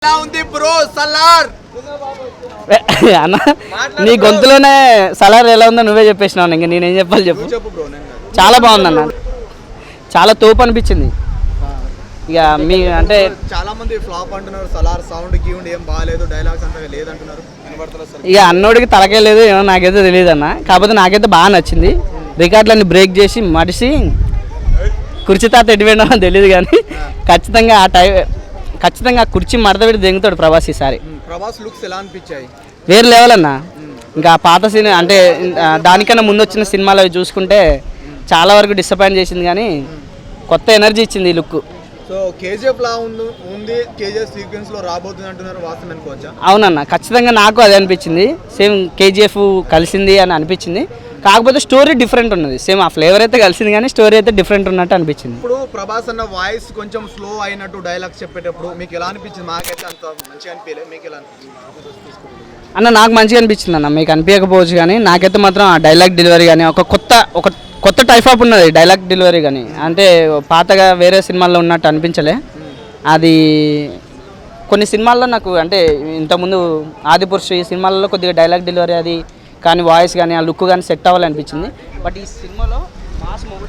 ఎలా ఉంది బ్రో సలార్ అన్న నీ గొంతులోనే సలార్ ఎలా ఉందో నువ్వే చెప్పేసినావు. ఇంకా నేనేం చెప్పాలి చెప్పు. చాలా బాగుందన్న, చాలా తోపు అనిపించింది. ఇక మీ అంటే చాలా మంది ఫ్లాప్ అంటున్నారు, సలార్ సౌండ్ గీవుండ్ ఏం బాగాలేదు, డైలాగ్స్ అంతా లేదంటున్నారు. ఇక అన్నోడికి తలకే లేదు ఏమో నాకైతే తెలియదు అన్న. కాకపోతే నాకైతే బాగా నచ్చింది. రికార్డులన్నీ బ్రేక్ చేసి మడిసి కుర్చీ తాత ఎడిపోయినా తెలియదు కానీ ఖచ్చితంగా కుర్చీ మడత పెట్టి దెంగుతాడు ప్రభాస్ ఈసారి. ప్రభాస్ లుక్స్ ఎలా అనిపించాయి? వేరే లెవెల్ అన్న. ఇంకా పాత సినిమా అంటే దానికన్నా ముందు వచ్చిన సినిమాలు అవి చూసుకుంటే చాలా వరకు డిసప్పాయింట్ చేసింది, కానీ కొత్త ఎనర్జీ ఇచ్చింది ఈ లుక్. సో కేజీఎఫ్ లా ఉంది, కేజీఎఫ్ సీక్వెన్స్ లో రాబోతుంది అంటున్నారు, వాస్తవం అనుకోవచ్చా? అవునన్న, ఖచ్చితంగా నాకు అదే అనిపించింది. సేమ్ కేజీఎఫ్ కలిసింది అని అనిపించింది. కాకపోతే స్టోరీ డిఫరెంట్ ఉన్నది. సేమ్ ఆ ఫ్లేవర్ అయితే కలిసింది కానీ స్టోరీ అయితే డిఫరెంట్ ఉన్నట్టు అనిపించింది. ఇప్పుడు ప్రభాస్ అన్న వాయిస్ కొంచెం స్లో అయినట్టు డైలాగ్స్ చెప్పేటప్పుడు మీకు ఎలా అనిపించింది? మాకైతే అంత మంచిగా అనిపించలేదు, మీకు ఎలా అనిపించింది అన్న? నాకు మంచిగా అనిపించింది అన్న, మీకు అనిపించకపోవచ్చు కానీ నాకైతే మాత్రం ఆ డైలాగ్ డెలివరీ కానీ ఒక కొత్త టైప్ ఆఫ్ ఉన్నది డైలాగ్ డెలివరీ కానీ. అంటే పాతగా వేరే సినిమాల్లో ఉన్నట్టు అనిపించలే. అది కొన్ని సినిమాల్లో నాకు అంటే ఇంతకుముందు ఆదిపురుషు ఈ సినిమాల్లో కొద్దిగా డైలాగ్ డెలివరీ అది కానీ వాయిస్ కానీ ఆ లుక్ కానీ సెట్ అవ్వాలనిపించింది. బట్ ఈ సినిమాలో మాస్ మూవీ